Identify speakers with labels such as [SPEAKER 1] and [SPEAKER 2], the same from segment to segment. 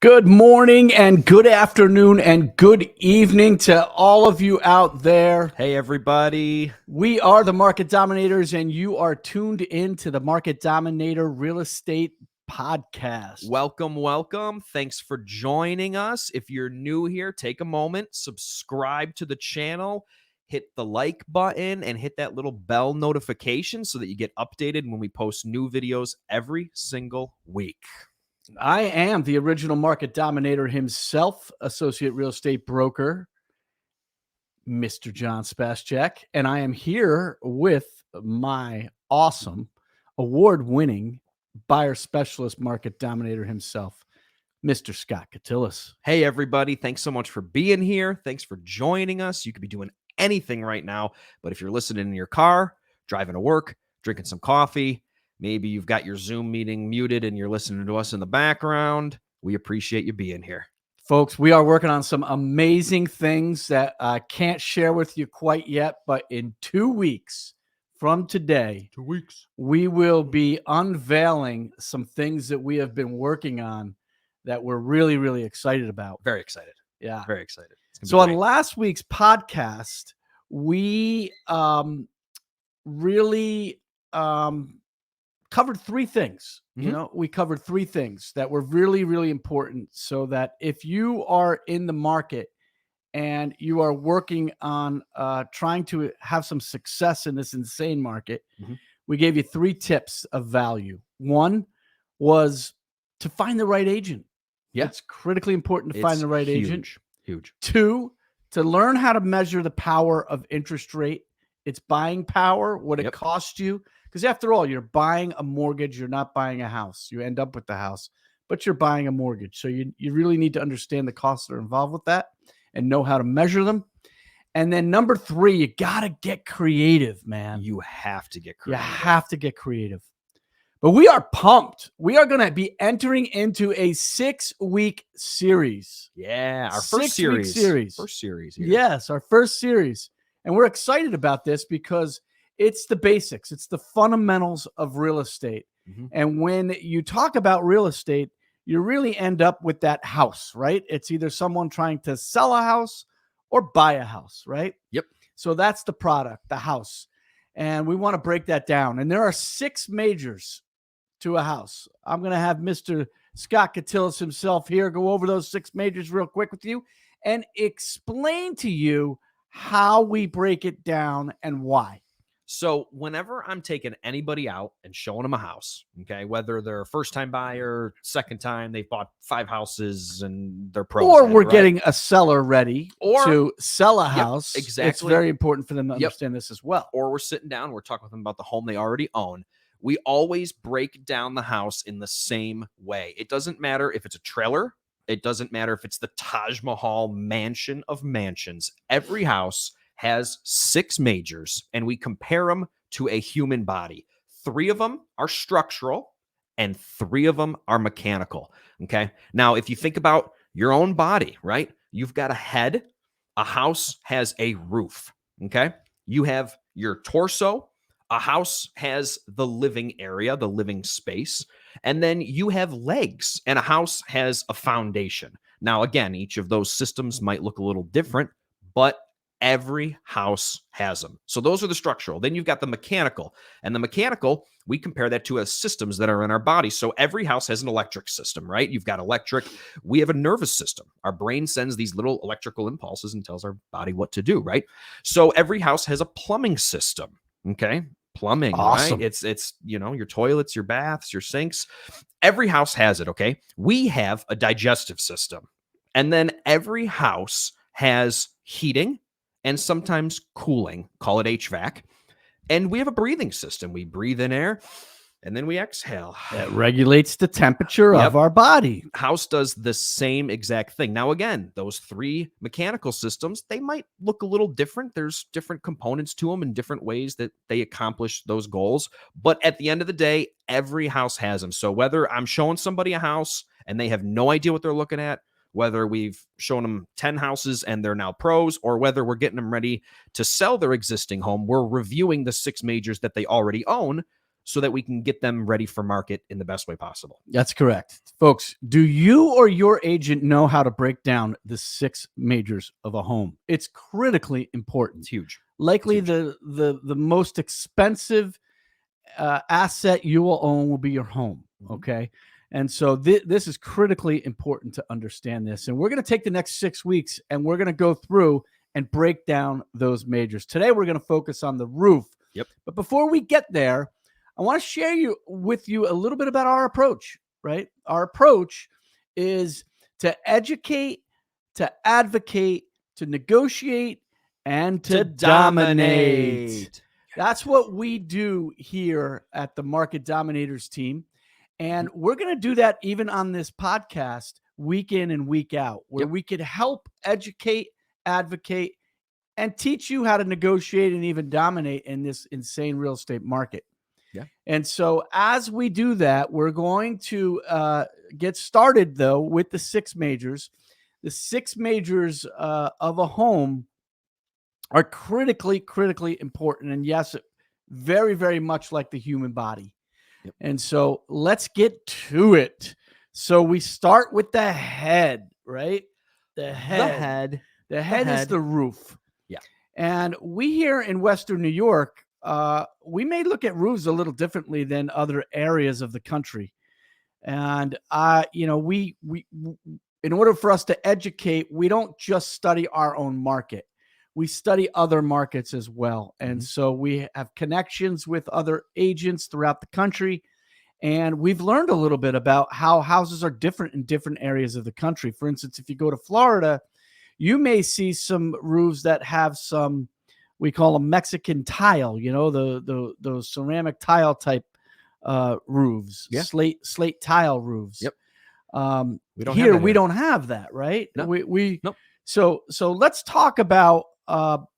[SPEAKER 1] Good morning and good afternoon and good evening to all of you out there.
[SPEAKER 2] Hey, everybody.
[SPEAKER 1] We are the Market Dominators, and you are tuned in to the Market Dominator Real Estate Podcast.
[SPEAKER 2] Welcome, welcome. Thanks for joining us. If you're new here, take a moment, subscribe to the channel, hit the like button, and hit that little bell notification so that you get updated when we post new videos every single week.
[SPEAKER 1] I am the original Market Dominator himself, Associate Real Estate Broker, Mr. John Spaschek, and I am here with my awesome, award-winning buyer specialist Market Dominator himself, Mr. Scott Catillus.
[SPEAKER 2] Hey, everybody. Thanks so much for being here. Thanks for joining us. You could be doing anything right now, but if you're listening in your car, driving to work, drinking some coffee, maybe you've got your Zoom meeting muted and you're listening to us in the background, we appreciate you being here.
[SPEAKER 1] Folks, we are working on some amazing things that I can't share with you quite yet, but in 2 weeks from today,
[SPEAKER 2] 2 weeks,
[SPEAKER 1] we will be unveiling some things that we have been working on that we're really, really excited about.
[SPEAKER 2] Very excited.
[SPEAKER 1] Yeah.
[SPEAKER 2] Very excited.
[SPEAKER 1] So on last week's podcast, we really covered three things. We covered three things that were really, really important, so that if you are in the market and you are working on trying to have some success in this insane market, we gave you 3 tips of value. One was to find the right agent.
[SPEAKER 2] Yeah.
[SPEAKER 1] It's critically important to find the right agent.
[SPEAKER 2] Huge.
[SPEAKER 1] 2, to learn how to measure the power of interest rate, its buying power, what it costs you. Because after all, you're buying a mortgage. You're not buying a house. You end up with the house, but you're buying a mortgage. So you really need to understand the costs that are involved with that and know how to measure them. And then number 3, you got to get creative, man.
[SPEAKER 2] You have to get creative.
[SPEAKER 1] You have to get creative. But we are pumped. We are going to be entering into a 6-week series.
[SPEAKER 2] Yeah, our first series. First series. Here.
[SPEAKER 1] Yes, our first series. And we're excited about this because it's the basics. It's the fundamentals of real estate. And when you talk about real estate, you really end up with that house, right? It's either someone trying to sell a house or buy a house, right?
[SPEAKER 2] Yep.
[SPEAKER 1] So that's the product, the house. And we want to break that down. And there are 6 majors to a house. I'm going to have Mr. Scott Catillus himself here go over those 6 majors real quick with you and explain to you how we break it down and why.
[SPEAKER 2] So whenever I'm taking anybody out and showing them a house, okay, whether they're a first-time buyer, second time, they've bought 5 houses and they're pros.
[SPEAKER 1] Or we're getting a seller ready to sell a house.
[SPEAKER 2] Exactly.
[SPEAKER 1] It's very important for them to understand this as well.
[SPEAKER 2] Or we're sitting down, we're talking with them about the home they already own. We always break down the house in the same way. It doesn't matter if it's a trailer. It doesn't matter if it's the Taj Mahal mansion of mansions. Every house has 6 majors, and we compare them to a human body. 3 of them are structural, and 3 of them are mechanical. Okay. Now, if you think about your own body, right? You've got a head. A house has a roof. Okay. You have your torso. A house has the living area, the living space. And then you have legs, and a house has a foundation. Now, again, each of those systems might look a little different, but every house has them. So those are the structural. Then you've got the mechanical. And the mechanical, we compare that to systems that are in our body. So every house has an electric system, right? You've got electric. We have a nervous system. Our brain sends these little electrical impulses and tells our body what to do, right? So every house has a plumbing system, okay? Plumbing,
[SPEAKER 1] awesome.
[SPEAKER 2] Right? It's your toilets, your baths, your sinks. Every house has it, okay? We have a digestive system. And then every house has heating and sometimes cooling, call it HVAC. And we have a breathing system. We breathe in air and then we exhale.
[SPEAKER 1] It regulates the temperature of our body.
[SPEAKER 2] House does the same exact thing. Now, again, those 3 mechanical systems, they might look a little different. There's different components to them and different ways that they accomplish those goals. But at the end of the day, every house has them. So whether I'm showing somebody a house and they have no idea what they're looking at, whether we've shown them 10 houses and they're now pros, or whether we're getting them ready to sell their existing home, we're reviewing the 6 majors that they already own. so that we can get them ready for market in the best way possible.
[SPEAKER 1] That's correct. Folks, do you or your agent know how to break down the 6 majors of a home? It's critically important.
[SPEAKER 2] It's huge.
[SPEAKER 1] Likely
[SPEAKER 2] It's huge.
[SPEAKER 1] the most expensive asset you will own will be your home.
[SPEAKER 2] Mhm.
[SPEAKER 1] Okay. And so this is critically important to understand this. And we're going to take the next 6 weeks and we're going to go through and break down those majors. Today, we're going to focus on the roof.
[SPEAKER 2] Yep.
[SPEAKER 1] But before we get there, I want to share with you a little bit about our approach, right? Our approach is to educate, to advocate, to negotiate, and to dominate. That's what we do here at the Market Dominators team. And we're going to do that even on this podcast week in and week out, where we could help educate, advocate, and teach you how to negotiate and even dominate in this insane real estate market.
[SPEAKER 2] Yeah.
[SPEAKER 1] And so as we do that, we're going to get started, though, with the 6 majors. The 6 majors of a home are critically important. And yes, very, very much like the human body.
[SPEAKER 2] Yep.
[SPEAKER 1] And so let's get to it. So we start with the head, right? The head is the roof.
[SPEAKER 2] Yeah.
[SPEAKER 1] And we here in Western New York, we may look at roofs a little differently than other areas of the country. And we in order for us to educate, we don't just study our own market. We study other markets as well. And so we have connections with other agents throughout the country. And we've learned a little bit about how houses are different in different areas of the country. For instance, if you go to Florida, you may see some roofs that have some, we call them Mexican tile, those ceramic tile type roofs, slate tile roofs.
[SPEAKER 2] Yep.
[SPEAKER 1] We don't here. We don't have that, right?
[SPEAKER 2] No.
[SPEAKER 1] Nope. So let's talk about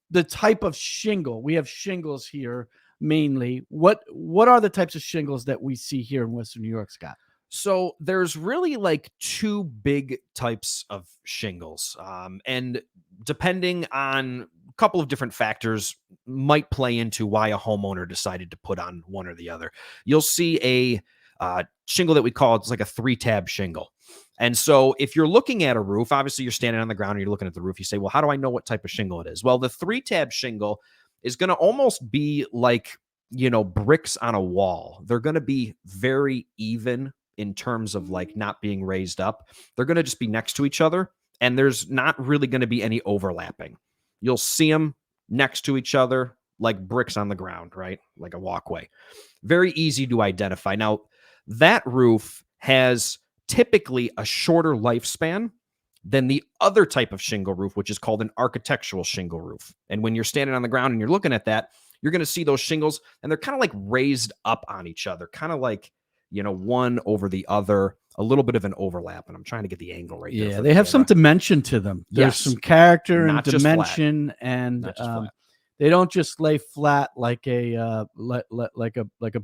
[SPEAKER 1] the type of shingle. We have shingles here mainly. What are the types of shingles that we see here in Western New York, Scott?
[SPEAKER 2] So there's really like 2 big types of shingles. And depending on a couple of different factors might play into why a homeowner decided to put on one or the other. You'll see a shingle that we call, it's like a 3-tab shingle. And so if you're looking at a roof, obviously you're standing on the ground and you're looking at the roof. You say, well, how do I know what type of shingle it is? Well, the 3-tab shingle is going to almost be like, bricks on a wall. They're going to be very even in terms of like not being raised up. They're going to just be next to each other. And there's not really going to be any overlapping. You'll see them next to each other like bricks on the ground, right? Like a walkway. Very easy to identify. Now, that roof has typically a shorter lifespan than the other type of shingle roof, which is called an architectural shingle roof. And when you're standing on the ground and you're looking at that, you're going to see those shingles and they're kind of like raised up on each other, kind of like, one over the other, a little bit of an overlap. And I'm trying to get the angle right there.
[SPEAKER 1] Yeah, they have some dimension to them. There's some character and dimension, and they don't just lay flat like a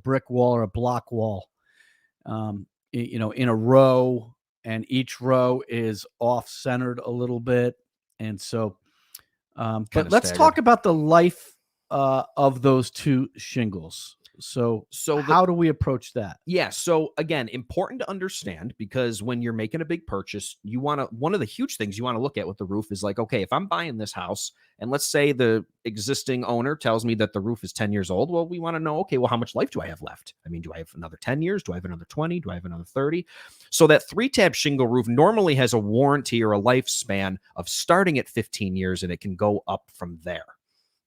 [SPEAKER 1] brick wall or a block wall. In a row, and each row is off-centered a little bit. And so, but let's talk about the life of those 2 shingles. So how do we approach that?
[SPEAKER 2] Yeah. So again, important to understand, because when you're making a big purchase, one of the huge things you want to look at with the roof is like, okay, if I'm buying this house and let's say the existing owner tells me that the roof is 10 years old. Well, we want to know, okay, well, how much life do I have left? I mean, do I have another 10 years? Do I have another 20? Do I have another 30? So that 3-tab shingle roof normally has a warranty or a lifespan of starting at 15 years, and it can go up from there.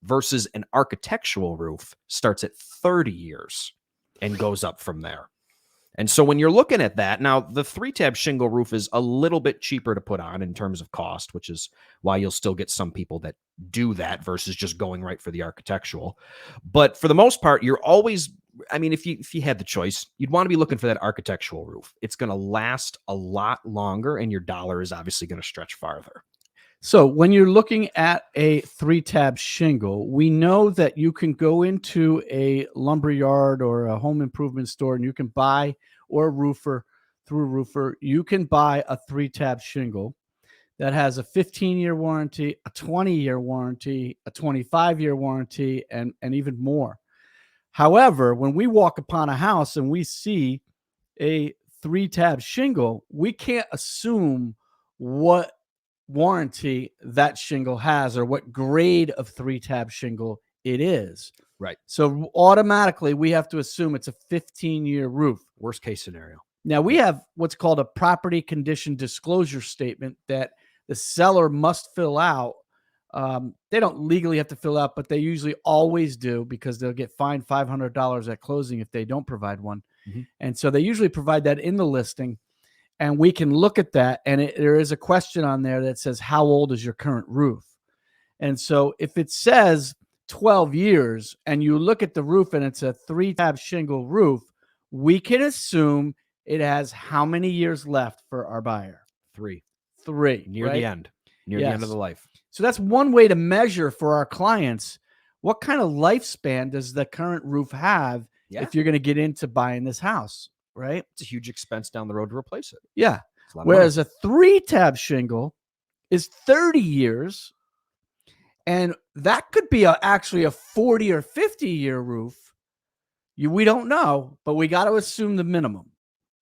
[SPEAKER 2] Versus an architectural roof starts at 30 years and goes up from there. And so when you're looking at that, now the 3-tab shingle roof is a little bit cheaper to put on in terms of cost, which is why you'll still get some people that do that versus just going right for the architectural. But for the most part, you're always, I mean, if you had the choice, you'd want to be looking for that architectural roof. It's going to last a lot longer and your dollar is obviously going to stretch farther.
[SPEAKER 1] So when you're looking at a 3-tab shingle, we know that you can go into a lumber yard or a home improvement store and you can buy, or a roofer, you can buy a 3-tab shingle that has a 15-year warranty, a 20-year warranty, a 25-year warranty, and even more. However, when we walk upon a house and we see a 3-tab shingle, we can't assume what warranty that shingle has or what grade of 3-tab shingle it is.
[SPEAKER 2] Right.
[SPEAKER 1] So automatically we have to assume it's a 15-year roof.
[SPEAKER 2] Worst case scenario.
[SPEAKER 1] Now we have what's called a property condition disclosure statement that the seller must fill out. They don't legally have to fill out, but they usually always do because they'll get fined $500 at closing if they don't provide one.
[SPEAKER 2] Mm-hmm.
[SPEAKER 1] And so they usually provide that in the listing, and we can look at that. And there is a question on there that says, how old is your current roof? And so if it says 12 years and you look at the roof and it's a 3-tab shingle roof, we can assume it has how many years left for our buyer?
[SPEAKER 2] 3.
[SPEAKER 1] Near
[SPEAKER 2] right? The end. Near the end of the life.
[SPEAKER 1] So that's one way to measure for our clients, what kind of lifespan does the current roof have if you're going to get into buying this house, right?
[SPEAKER 2] It's a huge expense down the road to replace it.
[SPEAKER 1] Yeah. Whereas a 3-tab shingle is 30 years, and that could be actually a 40 or 50-year roof. We don't know, but we got to assume the minimum.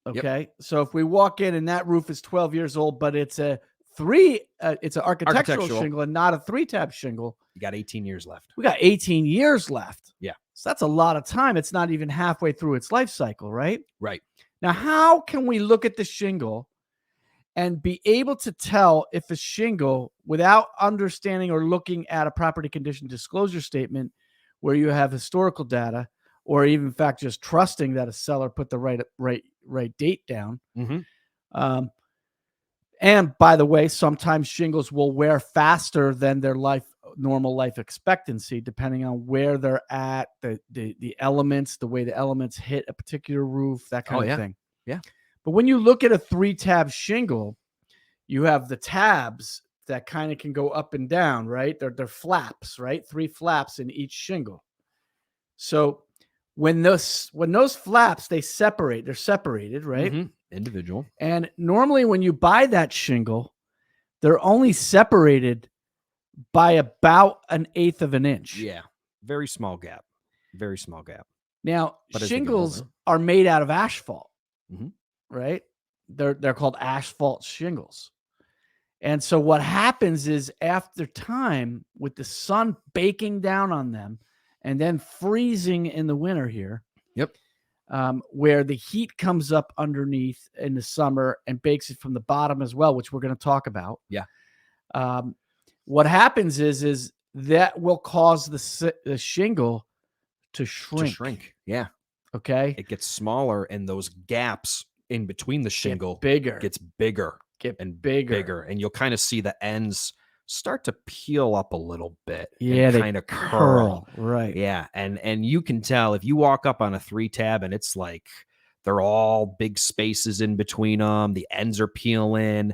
[SPEAKER 1] Okay. Yep. So if we walk in and that roof is 12 years old, but it's it's an architectural shingle and not a 3-tab shingle,
[SPEAKER 2] you got 18 years left.
[SPEAKER 1] We got 18 years left.
[SPEAKER 2] Yeah.
[SPEAKER 1] So that's a lot of time. It's not even halfway through its life cycle, right?
[SPEAKER 2] Right.
[SPEAKER 1] Now, how can we look at the shingle and be able to tell if a shingle, without understanding or looking at a property condition disclosure statement where you have historical data, or even in fact just trusting that a seller put the right date down?
[SPEAKER 2] Mm-hmm.
[SPEAKER 1] And by the way, sometimes shingles will wear faster than their normal life expectancy, depending on where they're at, the elements, the way the elements hit a particular roof, that kind of thing.
[SPEAKER 2] Yeah.
[SPEAKER 1] But when you look at a 3-tab shingle, you have the tabs that kind of can go up and down, right? They're flaps, right? 3 flaps in each shingle. So when those flaps, they're separated, right?
[SPEAKER 2] Mm-hmm. Individual.
[SPEAKER 1] And normally when you buy that shingle, they're only separated by about 1/8 of an inch.
[SPEAKER 2] Yeah. Very small gap. Very small gap.
[SPEAKER 1] Now, shingles are made out of asphalt,
[SPEAKER 2] mm-hmm.
[SPEAKER 1] right? They're called asphalt shingles. And so what happens is after time, with the sun baking down on them and then freezing in the winter here, where the heat comes up underneath in the summer and bakes it from the bottom as well, which we're going to talk about.
[SPEAKER 2] Yeah.
[SPEAKER 1] What happens is that will cause the shingle to shrink.
[SPEAKER 2] Yeah.
[SPEAKER 1] Okay.
[SPEAKER 2] It gets smaller, and those gaps in between the shingle gets bigger. And you'll kind of see the ends start to peel up a little bit.
[SPEAKER 1] Yeah,
[SPEAKER 2] and kind of curl.
[SPEAKER 1] Right.
[SPEAKER 2] Yeah. And you can tell if you walk up on a 3-tab and it's like they're all big spaces in between them, the ends are peeling.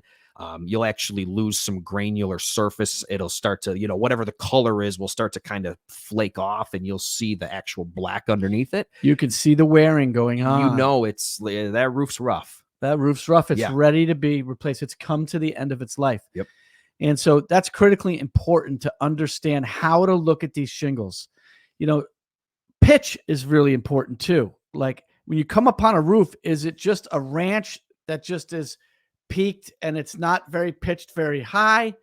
[SPEAKER 2] You'll actually lose some granular surface. It'll start to, whatever the color is, will start to kind of flake off, and you'll see the actual black underneath it.
[SPEAKER 1] You can see the wearing going on.
[SPEAKER 2] It's that roof's rough.
[SPEAKER 1] That roof's rough. It's ready to be replaced. It's come to the end of its life.
[SPEAKER 2] Yep.
[SPEAKER 1] And so that's critically important to understand how to look at these shingles. Pitch is really important too. Like when you come upon a roof, is it just a ranch that just is peaked and it's not very pitched very high?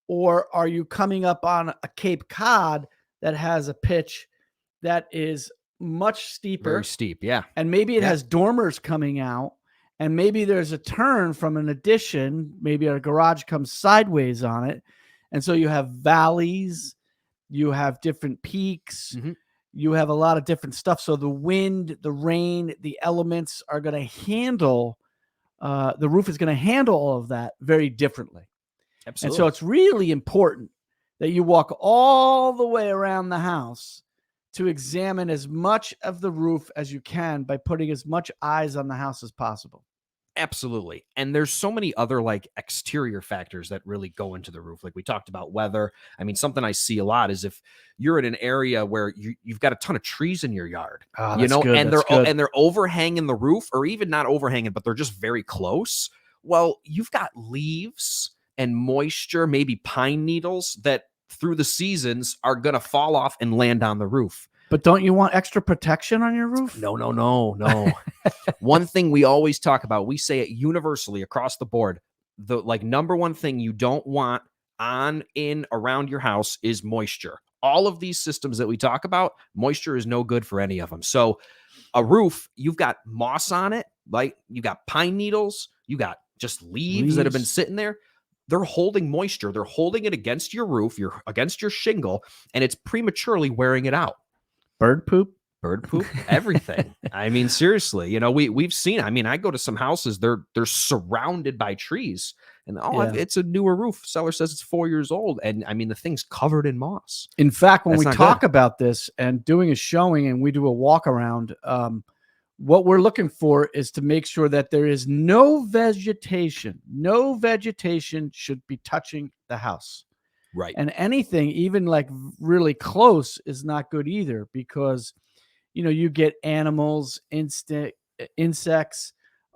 [SPEAKER 1] Or are you coming up on a Cape Cod that has a pitch that is much steeper?
[SPEAKER 2] Very steep, yeah.
[SPEAKER 1] And maybe it has dormers coming out. And maybe there's a turn from an addition. Maybe a garage comes sideways on it. And so you have valleys, you have different peaks, you have a lot of different stuff. So the wind, the rain, the elements are going to handle, the roof is going to handle all of that very differently.
[SPEAKER 2] Absolutely.
[SPEAKER 1] And so it's really important that you walk all the way around the house to examine as much of the roof as you can by putting as much eyes on the house as possible.
[SPEAKER 2] Absolutely. And there's so many other exterior factors that really go into the roof. Like we talked about weather. I mean, something I see a lot is if you're in an area where you've got a ton of trees in your yard, and they're overhanging the roof, or even not overhanging, but they're just very close. Well, you've got leaves and moisture, maybe pine needles that through the seasons are going to fall off and land on the roof.
[SPEAKER 1] But don't you want extra protection on your roof?
[SPEAKER 2] No. One thing we always talk about, we say it universally across the board. The like number one thing you don't want on, in, around your house is moisture. All of these systems that we talk about, moisture is no good for any of them. So a roof, you've got moss on it, like you got pine needles, you got just leaves that have been sitting there. They're holding moisture. They're holding it against your roof, against your shingle, and it's prematurely wearing it out.
[SPEAKER 1] Bird poop?
[SPEAKER 2] Bird poop, everything. I mean, seriously, you know, we've seen. I mean, I go to some houses; they're surrounded by trees, and it's a newer roof. Seller says it's 4 years old, and I mean, the thing's covered in moss.
[SPEAKER 1] In fact, when
[SPEAKER 2] That's
[SPEAKER 1] we
[SPEAKER 2] not
[SPEAKER 1] talk
[SPEAKER 2] good.
[SPEAKER 1] about this and doing a showing, and we do a walk around, what we're looking for is to make sure that there is no vegetation. No vegetation should be touching the house.
[SPEAKER 2] Right.
[SPEAKER 1] And anything, even like really close, is not good either, because you get animals, insects,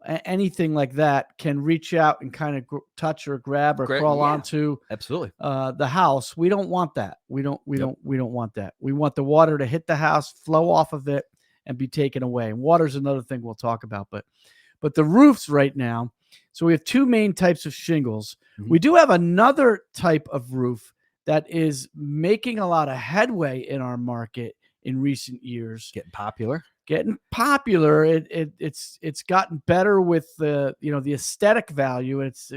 [SPEAKER 1] anything like that can reach out and kind of touch or grab or crawl onto
[SPEAKER 2] Absolutely.
[SPEAKER 1] the house. We don't want that. We don't want that. We want the water to hit the house, flow off of it, and be taken away. And water's another thing we'll talk about. But the roofs right now, so we have two main types of shingles.
[SPEAKER 2] Mhm.
[SPEAKER 1] We do have another type of roof that is making a lot of headway in our market in recent years.
[SPEAKER 2] Getting popular.
[SPEAKER 1] It's gotten better with the aesthetic value. It's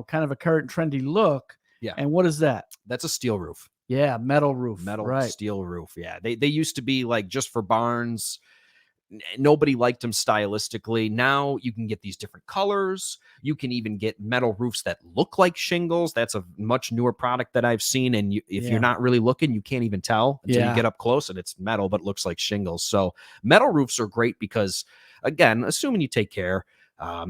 [SPEAKER 1] kind of a current trendy look.
[SPEAKER 2] Yeah.
[SPEAKER 1] And what is that?
[SPEAKER 2] That's a steel roof.
[SPEAKER 1] Yeah, metal roof.
[SPEAKER 2] Metal
[SPEAKER 1] right.
[SPEAKER 2] steel roof. Yeah. They used to be like just for barns. Nobody liked them stylistically. Now you can get these different colors. You can even get metal roofs that look like shingles. That's a much newer product that I've seen. And if you're not really looking, you can't even tell until you get up close, and it's metal, but it looks like shingles. So metal roofs are great because, again, assuming you take care,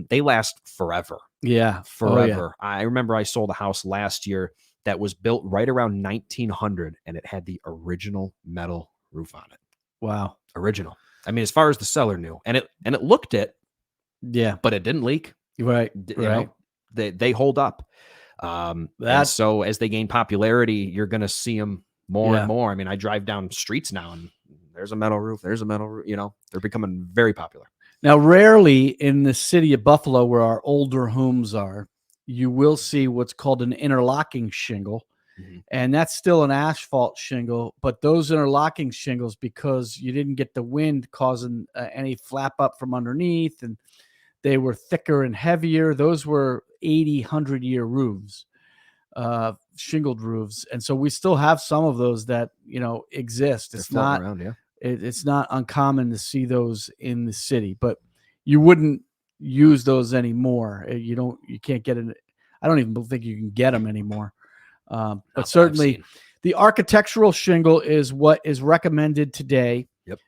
[SPEAKER 2] they last forever.
[SPEAKER 1] Yeah.
[SPEAKER 2] Forever. Oh, yeah. I remember I sold a house last year that was built right around 1900, and it had the original metal roof on it.
[SPEAKER 1] Wow.
[SPEAKER 2] Original. I mean, as far as the seller knew, and it looked it,
[SPEAKER 1] yeah,
[SPEAKER 2] but it didn't leak.
[SPEAKER 1] Right,
[SPEAKER 2] you know, they hold up. And so as they gain popularity, you're going to see them more and more. I mean, I drive down streets now, and there's a metal roof. There's a metal roof. You know, they're becoming very popular.
[SPEAKER 1] Now, rarely in the city of Buffalo, where our older homes are, you will see what's called an interlocking shingle. And that's still an asphalt shingle, but those interlocking shingles, because you didn't get the wind causing any flap up from underneath, and they were thicker and heavier. Those were 80, 100-year roofs, shingled roofs. And so we still have some of those that, exist.
[SPEAKER 2] They're floating around, yeah.
[SPEAKER 1] It's not uncommon to see those in the city, but you wouldn't use those anymore. You can't get it. I don't even think you can get them anymore. But certainly the architectural shingle is what is recommended today.
[SPEAKER 2] Yep.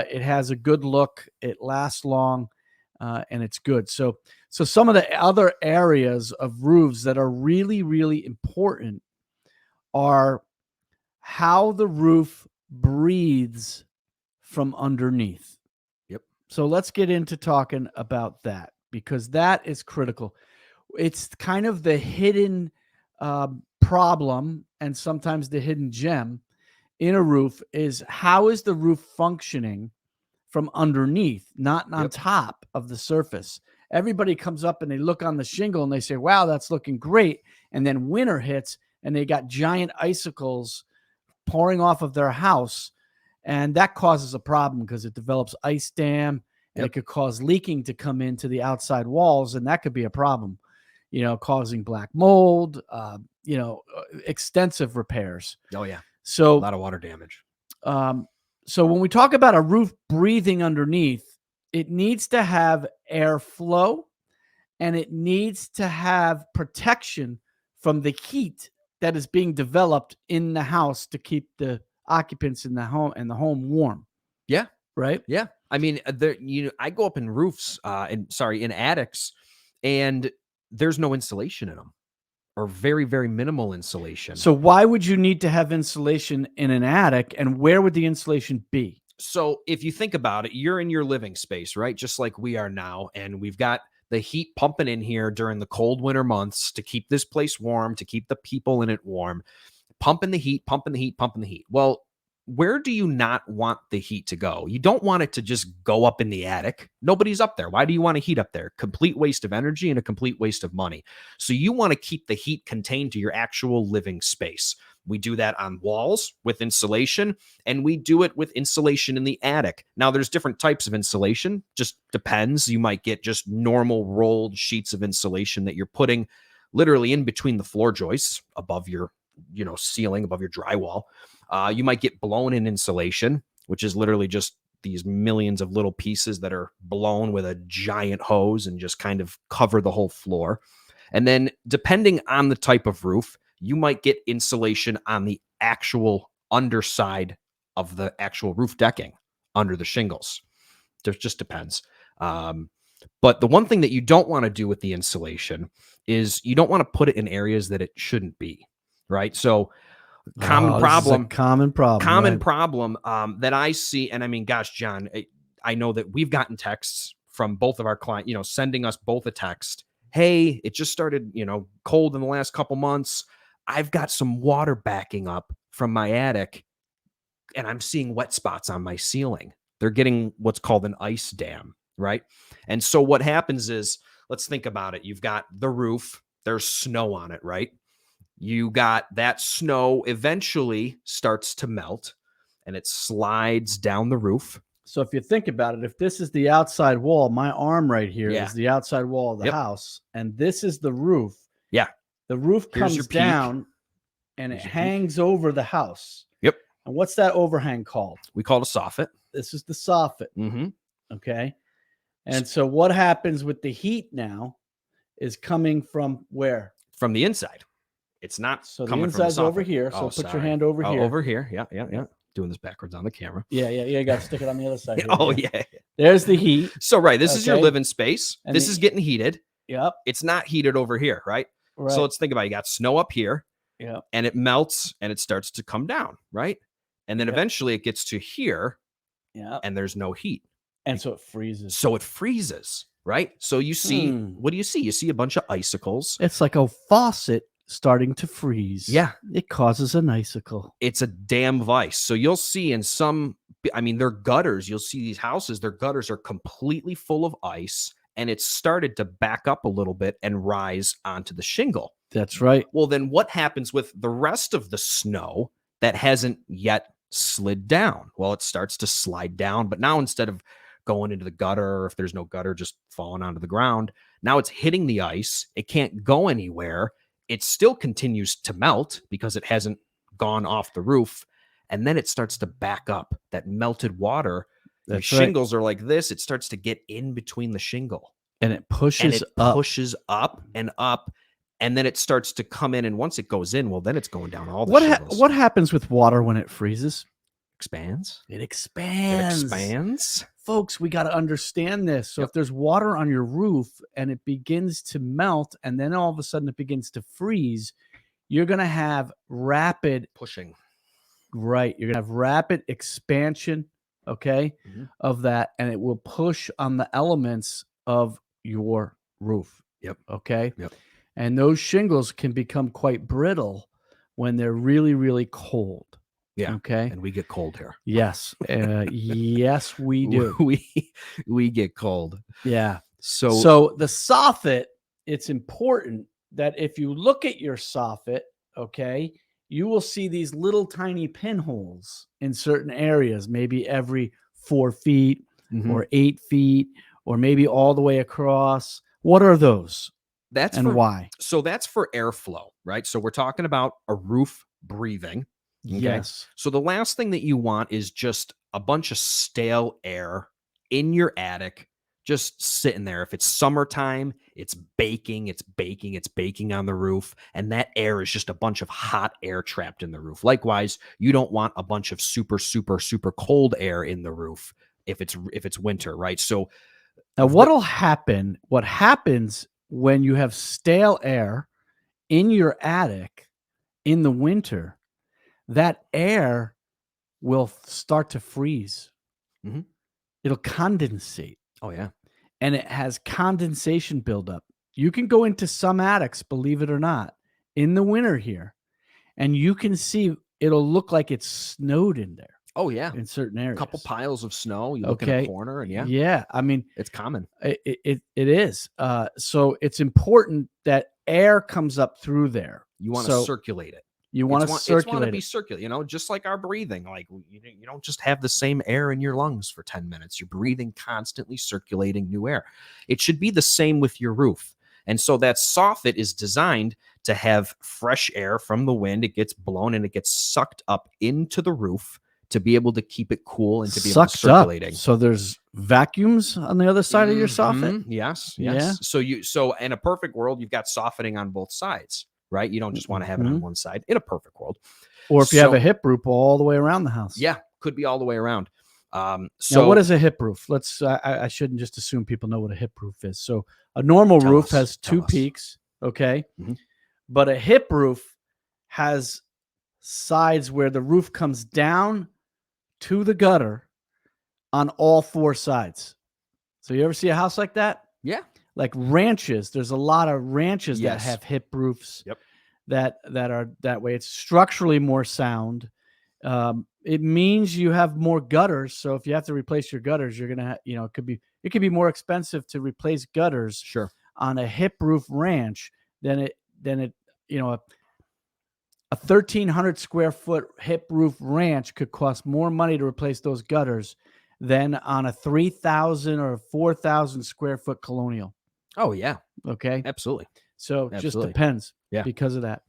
[SPEAKER 1] It has a good look, it lasts long, and it's good. So some of the other areas of roofs that are really, really important are how the roof breathes from underneath.
[SPEAKER 2] Yep.
[SPEAKER 1] So let's get into talking about that, because that is critical. It's kind of the hidden problem, and sometimes the hidden gem in a roof, is how is the roof functioning from underneath, not on top of the surface. Everybody comes up and they look on the shingle and they say, wow, that's looking great. And then winter hits and they got giant icicles pouring off of their house. And that causes a problem because it develops ice dam, and it could cause leaking to come into the outside walls. And that could be a problem, causing black mold, extensive repairs.
[SPEAKER 2] Oh, yeah.
[SPEAKER 1] So
[SPEAKER 2] a lot of water damage.
[SPEAKER 1] So when we talk about a roof breathing underneath, it needs to have airflow, and it needs to have protection from the heat that is being developed in the house to keep the occupants in the home warm.
[SPEAKER 2] Yeah.
[SPEAKER 1] Right.
[SPEAKER 2] Yeah. I mean, I go up in roofs, in attics, and there's no insulation in them, or very, very minimal insulation.
[SPEAKER 1] So why would you need to have insulation in an attic, and where would the insulation be?
[SPEAKER 2] So if you think about it, you're in your living space, right? Just like we are now. And we've got the heat pumping in here during the cold winter months to keep this place warm, to keep the people in it warm, pumping the heat, pumping the heat, pumping the heat. Well, where do you not want the heat to go? You don't want it to just go up in the attic. Nobody's up there. Why do you want to heat up there? Complete waste of energy and a complete waste of money. So you want to keep the heat contained to your actual living space. We do that on walls with insulation, and we do it with insulation in the attic. Now, there's different types of insulation. Just depends. You might get just normal rolled sheets of insulation that you're putting literally in between the floor joists above your, ceiling, above your drywall. You might get blown in insulation, which is literally just these millions of little pieces that are blown with a giant hose and just kind of cover the whole floor. And then depending on the type of roof, you might get insulation on the actual underside of the actual roof decking under the shingles. It just depends. But the one thing that you don't want to do with the insulation is you don't want to put it in areas that it shouldn't be, right? So common problem that I see. And I mean, gosh, John, I know that we've gotten texts from both of our clients, sending us both a text. Hey, it just started, cold in the last couple months. I've got some water backing up from my attic and I'm seeing wet spots on my ceiling. They're getting what's called an ice dam, right? And so what happens is, let's think about it. You've got the roof, there's snow on it, right? You got that snow eventually starts to melt and it slides down the roof.
[SPEAKER 1] So if you think about it, if this is the outside wall, my arm right here is the outside wall of the house, and this is the roof.
[SPEAKER 2] Yeah.
[SPEAKER 1] The roof comes down and it hangs over the house.
[SPEAKER 2] Yep.
[SPEAKER 1] And what's that overhang called?
[SPEAKER 2] We call it a soffit.
[SPEAKER 1] This is the soffit.
[SPEAKER 2] Mm-hmm.
[SPEAKER 1] Okay. And so what happens with the heat now is coming from where?
[SPEAKER 2] From the inside. It's not
[SPEAKER 1] so
[SPEAKER 2] coming
[SPEAKER 1] the inside's
[SPEAKER 2] from the
[SPEAKER 1] over here. So put your hand over here.
[SPEAKER 2] Over here. Yeah. Doing this backwards on the camera.
[SPEAKER 1] Yeah. You got to stick it on the other side.
[SPEAKER 2] Yeah.
[SPEAKER 1] There's the heat.
[SPEAKER 2] So, right. This is your living space.
[SPEAKER 1] And
[SPEAKER 2] this is getting heated.
[SPEAKER 1] Yep.
[SPEAKER 2] It's not heated over here, right? So let's think about it. You got snow up here.
[SPEAKER 1] Yeah.
[SPEAKER 2] And it melts and it starts to come down, right? And then eventually it gets to here.
[SPEAKER 1] Yeah.
[SPEAKER 2] And there's no heat.
[SPEAKER 1] And so it freezes.
[SPEAKER 2] Right? So you see, what do you see? You see a bunch of icicles.
[SPEAKER 1] It's like a faucet starting to freeze.
[SPEAKER 2] Yeah.
[SPEAKER 1] It causes an icicle.
[SPEAKER 2] It's a dam of ice. So you'll see in some, their gutters, you'll see these houses, their gutters are completely full of ice and it's started to back up a little bit and rise onto the shingle.
[SPEAKER 1] That's right.
[SPEAKER 2] Well, then what happens with the rest of the snow that hasn't yet slid down? Well, it starts to slide down, but now instead of going into the gutter, or if there's no gutter, just falling onto the ground, now it's hitting the ice. It can't go anywhere. It still continues to melt because it hasn't gone off the roof. And then it starts to back up. That melted water, the shingles are like this. It starts to get in between the shingle.
[SPEAKER 1] And it pushes
[SPEAKER 2] up and up. And then it starts to come in. And once it goes in, well, then it's going down all the shingles.
[SPEAKER 1] What happens with water when it freezes?
[SPEAKER 2] Expands.
[SPEAKER 1] It expands. Folks, we got to understand this. So if there's water on your roof and it begins to melt and then all of a sudden it begins to freeze, you're going to have rapid
[SPEAKER 2] pushing.
[SPEAKER 1] Right. You're going to have rapid expansion, of that, and it will push on the elements of your roof.
[SPEAKER 2] Yep.
[SPEAKER 1] Okay.
[SPEAKER 2] Yep.
[SPEAKER 1] And those shingles can become quite brittle when they're really, really cold.
[SPEAKER 2] Yeah.
[SPEAKER 1] Okay.
[SPEAKER 2] And we get cold here.
[SPEAKER 1] Yes. Yes, we do.
[SPEAKER 2] We get cold.
[SPEAKER 1] Yeah.
[SPEAKER 2] So
[SPEAKER 1] the soffit, it's important that if you look at your soffit, you will see these little tiny pinholes in certain areas, maybe every 4 feet or 8 feet, or maybe all the way across. What are those? Why?
[SPEAKER 2] So that's for airflow, right? So we're talking about a roof breathing. Okay?
[SPEAKER 1] Yes.
[SPEAKER 2] So the last thing that you want is just a bunch of stale air in your attic, just sitting there. If it's summertime, it's baking on the roof. And that air is just a bunch of hot air trapped in the roof. Likewise, you don't want a bunch of super, super, super cold air in the roof if it's winter, right? So
[SPEAKER 1] now what happens when you have stale air in your attic in the winter, that air will start to freeze.
[SPEAKER 2] Mm-hmm.
[SPEAKER 1] It'll condensate.
[SPEAKER 2] Oh, yeah.
[SPEAKER 1] And it has condensation buildup. You can go into some attics, believe it or not, in the winter here, and you can see it'll look like it's snowed in there
[SPEAKER 2] Oh yeah.
[SPEAKER 1] in certain
[SPEAKER 2] A
[SPEAKER 1] areas.
[SPEAKER 2] couple piles of snow. You look in a corner and
[SPEAKER 1] Yeah. I mean,
[SPEAKER 2] it's common.
[SPEAKER 1] it is. So it's important that air comes up through there.
[SPEAKER 2] You want to circulate it.
[SPEAKER 1] You want to circulate
[SPEAKER 2] be circulate, just like our breathing. Like you don't just have the same air in your lungs for 10 minutes. You're breathing constantly, circulating new air. It should be the same with your roof. And so that soffit is designed to have fresh air from the wind. It gets blown and it gets sucked up into the roof to be able to keep it cool and to be able to circulating.
[SPEAKER 1] So there's vacuums on the other side of your soffit.
[SPEAKER 2] Yes.
[SPEAKER 1] Yeah.
[SPEAKER 2] So in a perfect world, you've got soffitting on both sides, right? You don't just want to have it on one side in a perfect world.
[SPEAKER 1] Or if you have a hip roof all the way around the house.
[SPEAKER 2] Yeah, could be all the way around.
[SPEAKER 1] Now, what is a hip roof? I shouldn't just assume people know what a hip roof is. So a normal roof has two peaks, okay? But a hip roof has sides where the roof comes down to the gutter on all four sides. So you ever see a house like that?
[SPEAKER 2] Yeah.
[SPEAKER 1] Like ranches. There's a lot of ranches that have hip roofs.
[SPEAKER 2] Yep.
[SPEAKER 1] That are that way. It's structurally more sound. It means you have more gutters. So if you have to replace your gutters, you're gonna it could be more expensive to replace gutters on a hip roof ranch than a 1,300 square foot hip roof ranch could cost more money to replace those gutters than on a 3,000 or 4,000 square foot colonial.
[SPEAKER 2] Oh yeah.
[SPEAKER 1] Okay.
[SPEAKER 2] Absolutely.
[SPEAKER 1] So it just
[SPEAKER 2] Absolutely.
[SPEAKER 1] depends.
[SPEAKER 2] Yeah.
[SPEAKER 1] Because of that.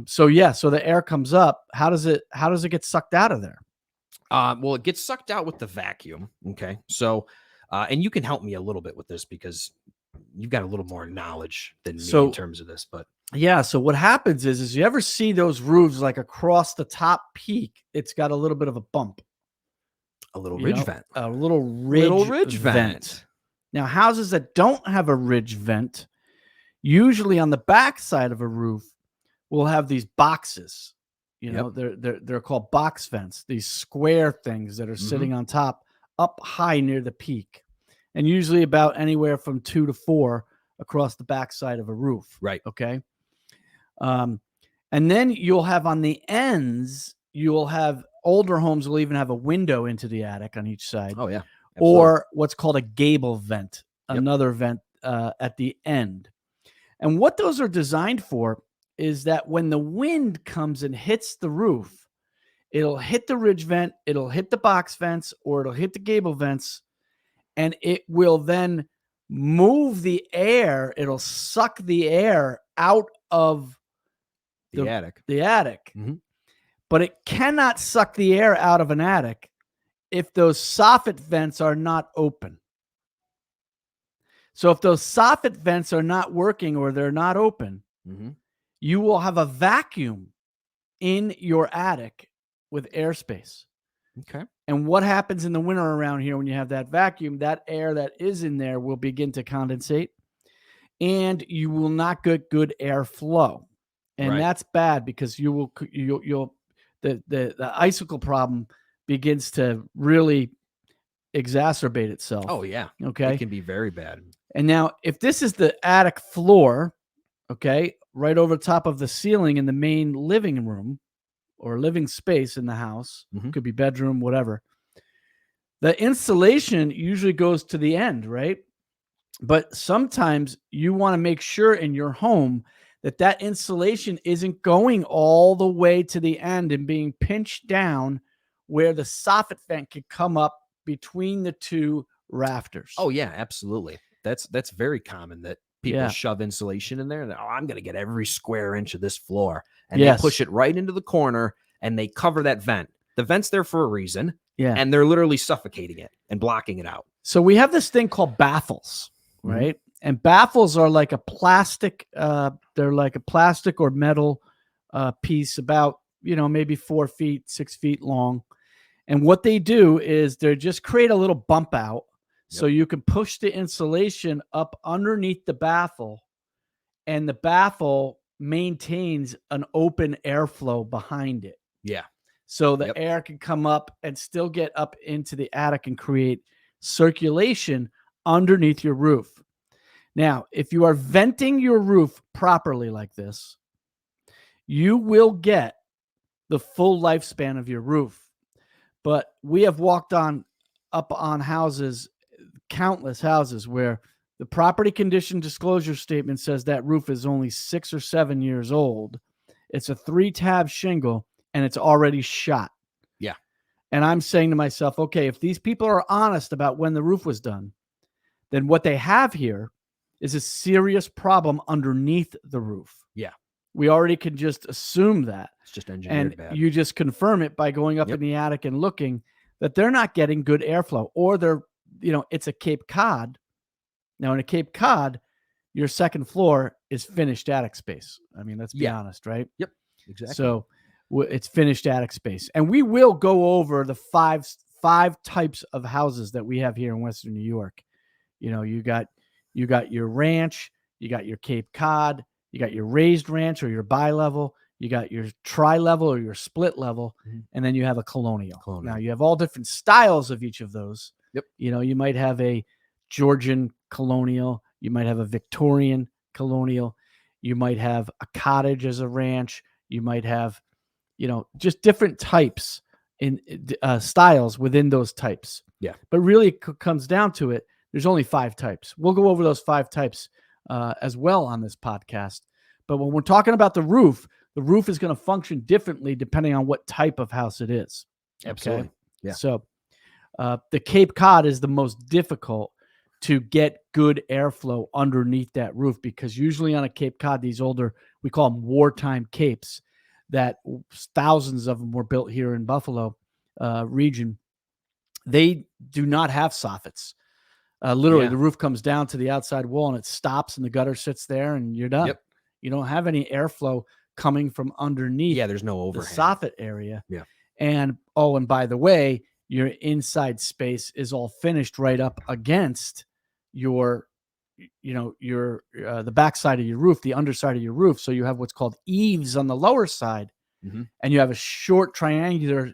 [SPEAKER 1] So the air comes up. How does it get sucked out of there?
[SPEAKER 2] Well, it gets sucked out with the vacuum. Okay. So, and you can help me a little bit with this because you've got a little more knowledge than me in terms of this, but
[SPEAKER 1] yeah. So what happens is you ever see those roofs like across the top peak, it's got a little bit of a bump.
[SPEAKER 2] A little ridge vent.
[SPEAKER 1] A little ridge vent. Now, houses that don't have a ridge vent, usually on the back side of a roof, will have these boxes. They're called box vents, these square things that are sitting on top up high near the peak, and usually about anywhere from 2 to 4 across the back side of a roof.
[SPEAKER 2] Right.
[SPEAKER 1] Okay. And then you'll have on the ends, you'll have older homes will even have a window into the attic on each side.
[SPEAKER 2] Oh yeah. Absolutely.
[SPEAKER 1] Or what's called a gable vent, another vent at the end. And what those are designed for is that when the wind comes and hits the roof, it'll hit the ridge vent, it'll hit the box vents, or it'll hit the gable vents, and it will then move the air. It'll suck the air out of
[SPEAKER 2] the attic.
[SPEAKER 1] But it cannot suck the air out of an attic if those soffit vents are not open. So if those soffit vents are not working or they're not open, you will have a vacuum in your attic with airspace.
[SPEAKER 2] Okay.
[SPEAKER 1] And what happens in the winter around here when you have that vacuum, that air that is in there will begin to condensate and you will not get good airflow. And that's bad because you'll the icicle problem begins to really exacerbate itself.
[SPEAKER 2] Oh yeah.
[SPEAKER 1] Okay.
[SPEAKER 2] It can be very bad.
[SPEAKER 1] And now if this is the attic floor, okay, right over top of the ceiling in the main living room or living space in the house, could be bedroom, whatever. The insulation usually goes to the end, right? But sometimes you want to make sure in your home that insulation isn't going all the way to the end and being pinched down where the soffit vent could come up between the two rafters.
[SPEAKER 2] Oh yeah, absolutely. That's very common that people shove insulation in there and I'm going to get every square inch of this floor and they push it right into the corner and they cover that vent. The vent's there for a reason. Yeah. And they're literally suffocating it and blocking it out.
[SPEAKER 1] So we have this thing called baffles, right? And baffles are like a plastic, they're like a plastic or metal piece about, maybe 4 feet, 6 feet long. And what they do is they just create a little bump out so you can push the insulation up underneath the baffle and the baffle maintains an open airflow behind it.
[SPEAKER 2] Yeah.
[SPEAKER 1] So the air can come up and still get up into the attic and create circulation underneath your roof. Now, if you are venting your roof properly like this, you will get the full lifespan of your roof. But we have walked up on houses, countless houses, where the property condition disclosure statement says that roof is only 6 or 7 years old. It's a 3-tab shingle and it's already shot.
[SPEAKER 2] Yeah.
[SPEAKER 1] And I'm saying to myself, okay, if these people are honest about when the roof was done, then what they have here is a serious problem underneath the roof.
[SPEAKER 2] Yeah.
[SPEAKER 1] We already can just assume that.
[SPEAKER 2] It's just engineered
[SPEAKER 1] And
[SPEAKER 2] bad.
[SPEAKER 1] you just confirm it by going up in the attic and looking that they're not getting good airflow, or they're, it's a Cape Cod. Now, in a Cape Cod, your second floor is finished attic space. I mean, let's be honest, right?
[SPEAKER 2] Yep, exactly.
[SPEAKER 1] So it's finished attic space. And we will go over the five types of houses that we have here in Western New York. You got your ranch, you got your Cape Cod, you got your raised ranch or your bi-level, you got your tri-level or your split level, and then you have a colonial. Now, you have all different styles of each of those.
[SPEAKER 2] Yep.
[SPEAKER 1] You might have a Georgian colonial, you might have a Victorian colonial, you might have a cottage as a ranch, you might have, just different types in styles within those types.
[SPEAKER 2] Yeah.
[SPEAKER 1] But really it comes down to it. There's only 5 types. We'll go over those 5 types as well on this podcast. But when we're talking about the roof is going to function differently depending on what type of house it is.
[SPEAKER 2] Absolutely.
[SPEAKER 1] Okay?
[SPEAKER 2] Yeah.
[SPEAKER 1] So the Cape Cod is the most difficult to get good airflow underneath that roof, because usually on a Cape Cod, these older, we call them wartime capes, that thousands of them were built here in Buffalo region. They do not have soffits. Literally, the roof comes down to the outside wall and it stops and the gutter sits there and you're done.
[SPEAKER 2] Yep.
[SPEAKER 1] You don't have any airflow coming from underneath.
[SPEAKER 2] Yeah, there's no overhang.
[SPEAKER 1] The soffit area.
[SPEAKER 2] Yeah.
[SPEAKER 1] And by the way, your inside space is all finished right up against your the backside of your roof, the underside of your roof. So you have what's called eaves on the lower side, and you have a short triangular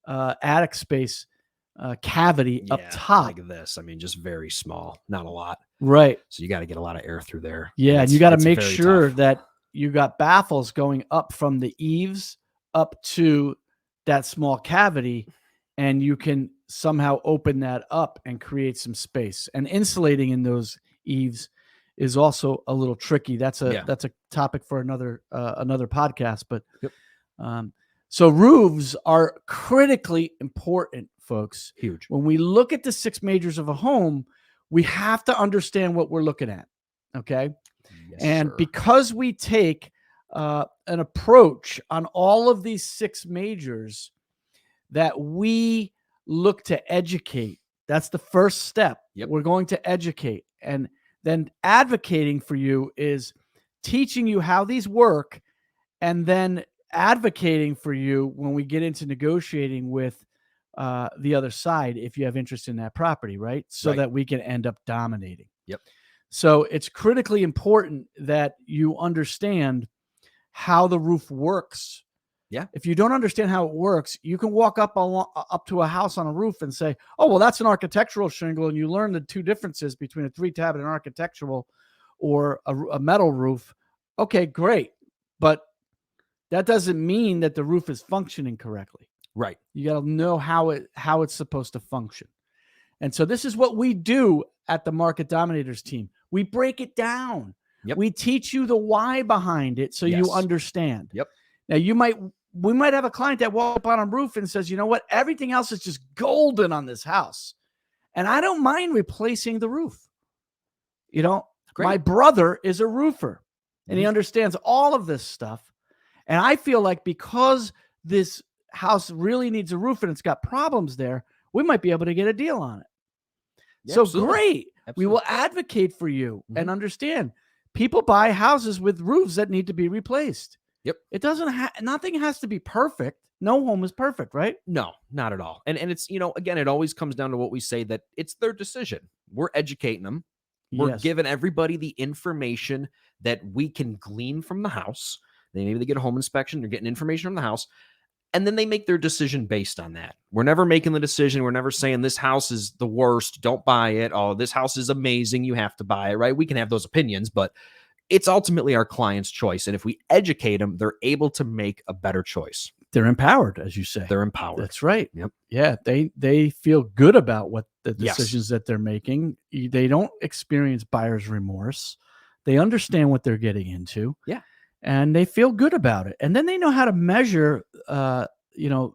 [SPEAKER 1] attic space cavity up top,
[SPEAKER 2] like this. I mean, just very small, not a lot.
[SPEAKER 1] Right.
[SPEAKER 2] So you got to get a lot of air through there.
[SPEAKER 1] Yeah, and you got to make sure that you got baffles going up from the eaves up to that small cavity, and you can somehow open that up and create some space. And insulating in those eaves is also a little tricky. That's a topic for another podcast. But so roofs are critically important, folks.
[SPEAKER 2] Huge.
[SPEAKER 1] When we look at the 6 majors of a home, we have to understand what we're looking at. Okay.
[SPEAKER 2] Yes,
[SPEAKER 1] and
[SPEAKER 2] sir.
[SPEAKER 1] Because we take an approach on all of these 6 majors that we look to educate, that's the first step.
[SPEAKER 2] Yep.
[SPEAKER 1] We're going to educate. And then advocating for you is teaching you how these work, and then advocating for you when we get into negotiating with the other side, if you have interest in that property, right? So that we can end up dominating.
[SPEAKER 2] Yep.
[SPEAKER 1] So it's critically important that you understand how the roof works.
[SPEAKER 2] Yeah.
[SPEAKER 1] If you don't understand how it works, you can walk up to a house on a roof and say, oh, well, that's an architectural shingle. And you learn the 2 differences between a 3-tab and an architectural or a metal roof. Okay, great. But that doesn't mean that the roof is functioning correctly.
[SPEAKER 2] Right.
[SPEAKER 1] You got to know how it's supposed to function. And so this is what we do at the Market Dominators team. We break it down.
[SPEAKER 2] Yep.
[SPEAKER 1] We teach you the why behind it so you understand.
[SPEAKER 2] Yep.
[SPEAKER 1] Now we might have a client that walks up on a roof and says, you know what? Everything else is just golden on this house. And I don't mind replacing the roof. My brother is a roofer and he understands all of this stuff. And I feel like because this house really needs a roof and it's got problems there, we might be able to get a deal on it.
[SPEAKER 2] Yeah,
[SPEAKER 1] so
[SPEAKER 2] absolutely.
[SPEAKER 1] Great.
[SPEAKER 2] Absolutely.
[SPEAKER 1] We will advocate for you and understand. People buy houses with roofs that need to be replaced.
[SPEAKER 2] Yep.
[SPEAKER 1] It doesn't nothing has to be perfect. No home is perfect, right?
[SPEAKER 2] No, not at all. And it's, again, it always comes down to what we say, that it's their decision. We're educating them. We're giving everybody the information that we can glean from the house. Maybe they get a home inspection, they're getting information from the house, and then they make their decision based on that. We're never making the decision. We're never saying this house is the worst, don't buy it. Oh, this house is amazing, you have to buy it, right? We can have those opinions, but it's ultimately our client's choice. And if we educate them, they're able to make a better choice.
[SPEAKER 1] They're empowered, as you say.
[SPEAKER 2] They're empowered.
[SPEAKER 1] That's right.
[SPEAKER 2] Yep.
[SPEAKER 1] Yeah, they feel good about what the
[SPEAKER 2] Yes.
[SPEAKER 1] decisions that they're making. They don't experience buyer's remorse. They understand what they're getting into.
[SPEAKER 2] Yeah.
[SPEAKER 1] And they feel good about it. And then they know how to measure the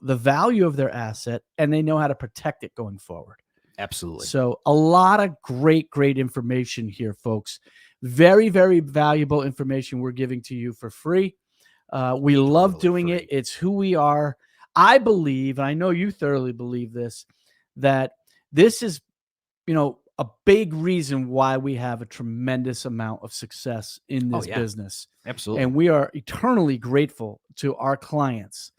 [SPEAKER 1] value of their asset, and they know how to protect it going forward.
[SPEAKER 2] Absolutely.
[SPEAKER 1] So a lot of great information here, folks. Very, very valuable information we're giving to you for free. We love doing it. It's who we are. I believe, and I know you thoroughly believe this, that this is, a big reason why we have a tremendous amount of success in this business.
[SPEAKER 2] Absolutely.
[SPEAKER 1] And we are eternally grateful to our clients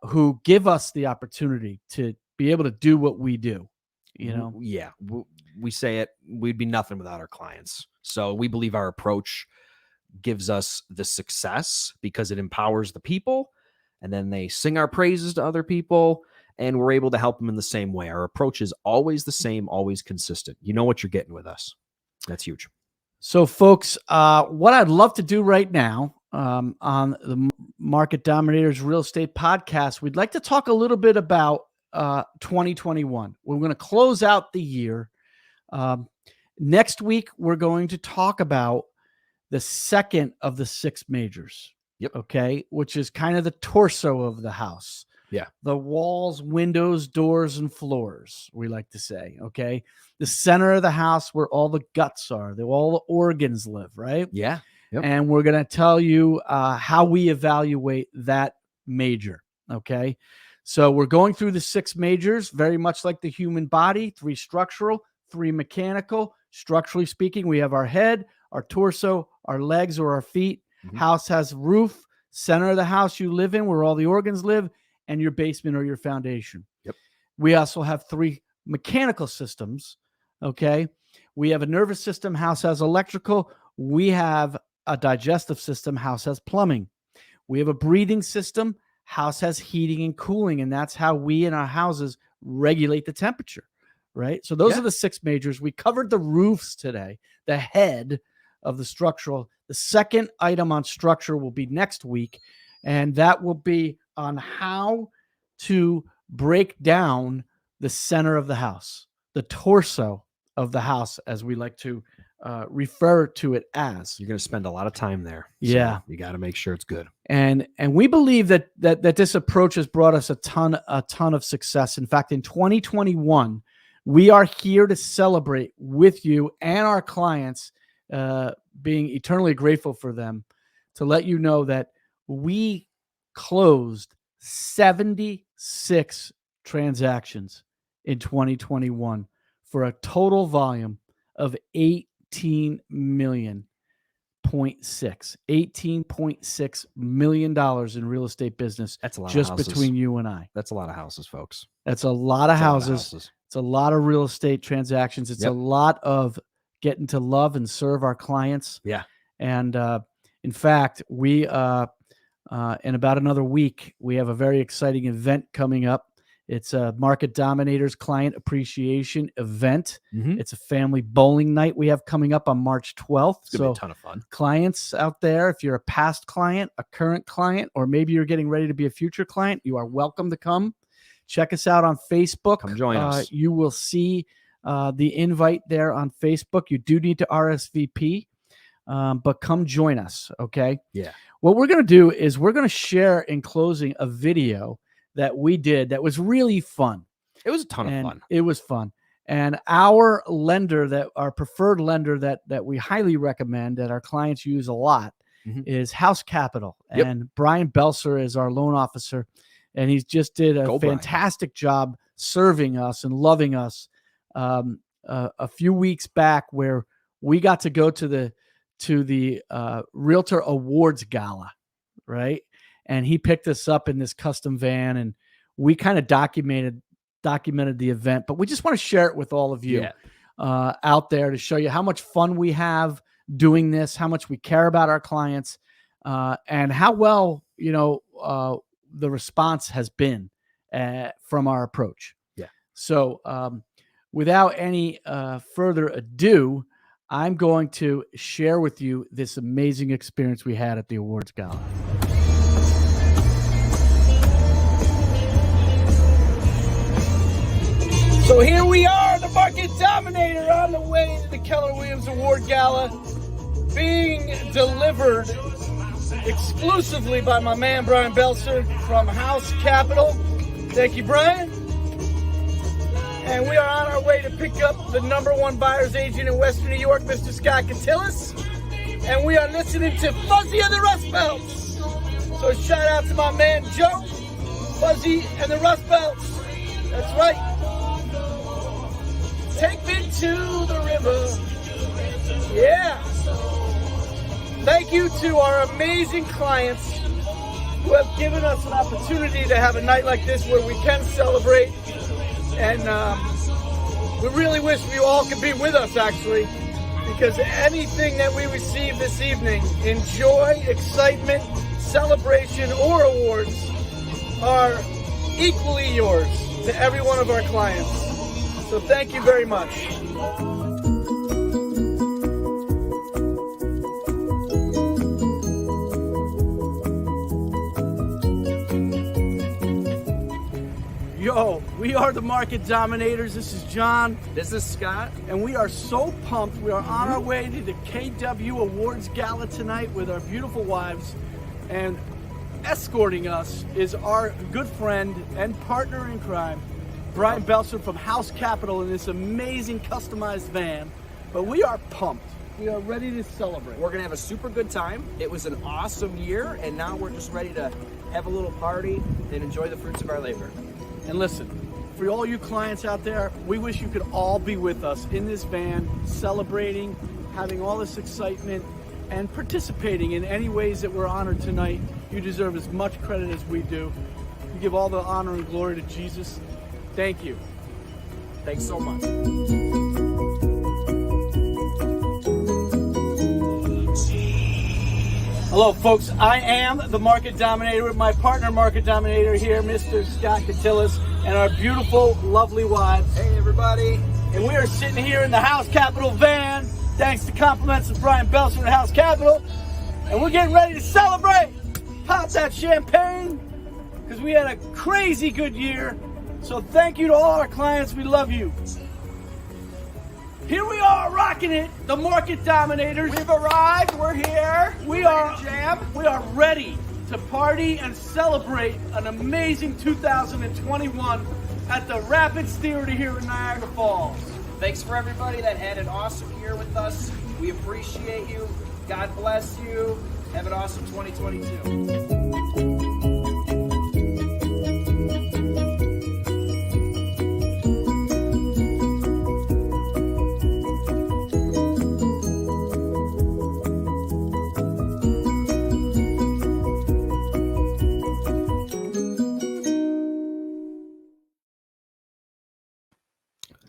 [SPEAKER 1] who give us the opportunity to be able to do what we do.
[SPEAKER 2] Yeah, we say it, we'd be nothing without our clients. So we believe our approach gives us the success because it empowers the people, and then they sing our praises to other people, and we're able to help them in the same way. Our approach is always the same, always consistent. You know what you're getting with us. That's huge.
[SPEAKER 1] So, folks, what I'd love to do right now on the Market Dominators Real Estate Podcast, we'd like to talk a little bit about 2021. We're going to close out the year. Next week, we're going to talk about the second of the 6 majors.
[SPEAKER 2] Yep.
[SPEAKER 1] Okay. Which is kind of the torso of the house.
[SPEAKER 2] Yeah.
[SPEAKER 1] The walls, windows, doors, and floors, we like to say. Okay. The center of the house where all the guts are, all the organs live, right?
[SPEAKER 2] Yeah. Yep.
[SPEAKER 1] And we're going to tell you how we evaluate that major. Okay. So we're going through the 6 majors, very much like the human body: 3 structural, 3 mechanical. Structurally speaking, we have our head, our torso, our legs or our feet. Mm-hmm. House has roof, center of the house you live in where all the organs live, and your basement or your foundation.
[SPEAKER 2] Yep.
[SPEAKER 1] We also have 3 mechanical systems. Okay. We have a nervous system. House has electrical. We have a digestive system. House has plumbing. We have a breathing system. House has heating and cooling. And that's how we in our houses regulate the temperature. Right. So those are the 6 majors. We covered the roofs today, the head of the structural. The second item on structure will be next week. And that will be on how to break down the center of the house, the torso of the house, as we like to refer to it as.
[SPEAKER 2] You're going to spend a lot of time there.
[SPEAKER 1] Yeah.
[SPEAKER 2] So you got to make sure it's good.
[SPEAKER 1] And we believe that this approach has brought us a ton of success. In fact, in 2021, we are here to celebrate with you and our clients, being eternally grateful for them, to let you know that we closed 76 transactions in 2021 for a total volume of $18.6 million in real estate business.
[SPEAKER 2] That's a lot
[SPEAKER 1] just
[SPEAKER 2] of houses.
[SPEAKER 1] Between you and I.
[SPEAKER 2] That's a lot of houses, folks.
[SPEAKER 1] That's a lot of houses. It's a lot of real estate transactions. It's a lot of getting to love and serve our clients.
[SPEAKER 2] Yeah.
[SPEAKER 1] And in fact, we in about another week, we have a very exciting event coming up. It's a Market Dominators Client Appreciation event. Mm-hmm. It's a family bowling night we have coming up on March 12th.
[SPEAKER 2] It's going to be a ton of fun.
[SPEAKER 1] Clients out there, if you're a past client, a current client, or maybe you're getting ready to be a future client, you are welcome to come. Check us out on Facebook.
[SPEAKER 2] Come join us.
[SPEAKER 1] You will see the invite there on Facebook. You do need to RSVP, but come join us, okay?
[SPEAKER 2] Yeah.
[SPEAKER 1] What we're going to do is we're going to share in closing a video that we did that was really fun.
[SPEAKER 2] It was a ton of fun.
[SPEAKER 1] It was fun. And our lender, our preferred lender that we highly recommend, that our clients use a lot, is House Capital. Yep. And Brian Belser is our loan officer. And he just did a fantastic job serving us and loving us a few weeks back, where we got to go to the Realtor Awards Gala, right? And he picked us up in this custom van, and we kind of documented the event. But we just want to share it with all of you out there to show you how much fun we have doing this, how much we care about our clients, and how well the response has been from our approach. Yeah. So without any further ado, I'm going to share with you this amazing experience we had at the awards gala. So here we are, the Market Dominator, on the way to the Keller Williams Award Gala, being delivered exclusively by my man Brian Belser from House Capital. Thank you, Brian. And we are on our way to pick up the #1 buyer's agent in Western New York, Mr. Scott Catillus. And we are listening to Fuzzy and the Rust Belts. So shout out to my man Joe, Fuzzy and the Rust Belts. That's right. Take me to the river. Yeah. Thank you to our amazing clients who have given us an opportunity to have a night like this where we can celebrate. And we really wish you all could be with us, actually, because anything that we receive this evening in joy, excitement, celebration, or awards are equally yours to every one of our clients. So thank you very much. Yo, we are the Market Dominators. This is John.
[SPEAKER 3] This is Scott.
[SPEAKER 1] And we are so pumped. We are on our way to the KW Awards Gala tonight with our beautiful wives. And escorting us is our good friend and partner in crime, Brian Belser from House Capital, in this amazing customized van. But we are pumped. We are ready to celebrate.
[SPEAKER 3] We're going to have a super good time. It was an awesome year, and now we're just ready to have a little party and enjoy the fruits of our labor.
[SPEAKER 1] And listen, for all you clients out there, we wish you could all be with us in this van, celebrating, having all this excitement, and participating in any ways that we're honored tonight. You deserve as much credit as we do. We give all the honor and glory to Jesus. Thank you.
[SPEAKER 3] Thanks so much.
[SPEAKER 1] Hello, folks. I am the Market Dominator with my partner, Market Dominator here, Mr. Scott Catillus, and our beautiful, lovely wives.
[SPEAKER 3] Hey, everybody.
[SPEAKER 1] And we are sitting here in the House Capital van, thanks to compliments of Brian Belser at House Capital. And we're getting ready to celebrate. Pop that champagne, because we had a crazy good year. So thank you to all our clients. We love you. Here we are, rocking it, the Market Dominators.
[SPEAKER 3] We've arrived. We're here.
[SPEAKER 1] We are ready to party and celebrate an amazing 2021 at the Rapids Theater here in Niagara Falls.
[SPEAKER 3] Thanks for everybody that had an awesome year with us. We appreciate you. God bless you. Have an awesome 2022.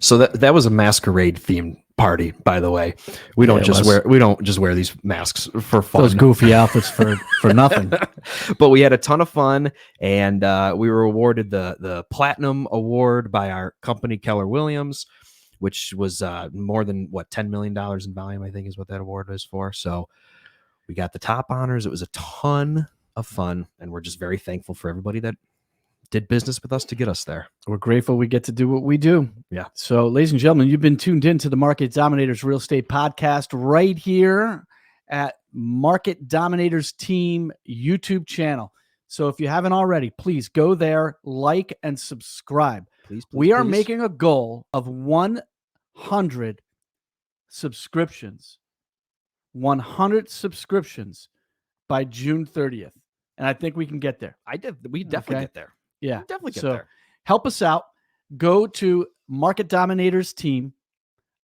[SPEAKER 2] So that was a masquerade themed party, by the way. We don't just wear these masks for fun.
[SPEAKER 1] Those goofy outfits for nothing.
[SPEAKER 2] But we had a ton of fun, and we were awarded the Platinum Award by our company, Keller Williams, which was more than $10 million in volume, I think is what that award is for. So we got the top honors. It was a ton of fun, and we're just very thankful for everybody that did business with us to get us there.
[SPEAKER 1] We're grateful we get to do what we do.
[SPEAKER 2] Yeah.
[SPEAKER 1] So, ladies and gentlemen, you've been tuned in to the Market Dominators Real Estate Podcast right here at Market Dominators Team YouTube channel. So if you haven't already, please go there, like, and subscribe.
[SPEAKER 2] Please,
[SPEAKER 1] we are making a goal of 100 subscriptions. 100 subscriptions by June 30th. And I think we can get there.
[SPEAKER 2] We definitely get there.
[SPEAKER 1] Yeah.
[SPEAKER 2] We'll definitely get
[SPEAKER 1] so
[SPEAKER 2] there.
[SPEAKER 1] Help us out. Go to Market Dominators Team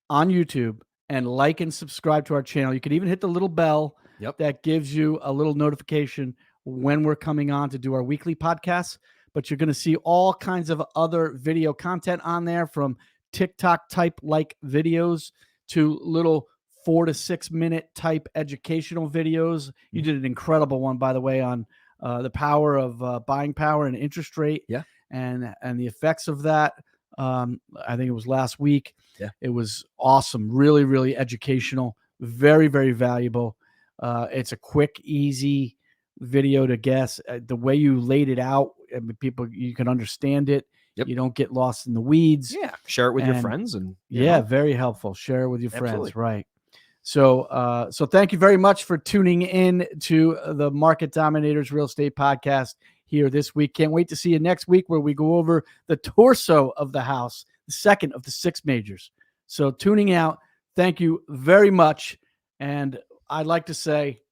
[SPEAKER 1] on YouTube and like and subscribe to our channel. You can even hit the little bell that gives you a little notification when we're coming on to do our weekly podcasts. But you're going to see all kinds of other video content on there, from TikTok type like videos to little 4 to 6 minute type educational videos. You did an incredible one, by the way, on the power of buying power and interest rate, and the effects of that. I think it was last week.
[SPEAKER 2] Yeah,
[SPEAKER 1] it was awesome. Really, really educational. Very, very valuable. It's a quick, easy video to guess. The way you laid it out, I mean, you can understand it.
[SPEAKER 2] Yep.
[SPEAKER 1] You don't get lost in the weeds.
[SPEAKER 2] Yeah. Share it with your
[SPEAKER 1] And
[SPEAKER 2] friends and
[SPEAKER 1] yeah, very helpful. Share it with your
[SPEAKER 2] Absolutely.
[SPEAKER 1] friends. Right. So, so thank you very much for tuning in to the Market Dominators Real Estate Podcast here this week. Can't wait to see you next week where we go over the torso of the house, the second of the 6 majors. So tuning out, thank you very much. And I'd like to say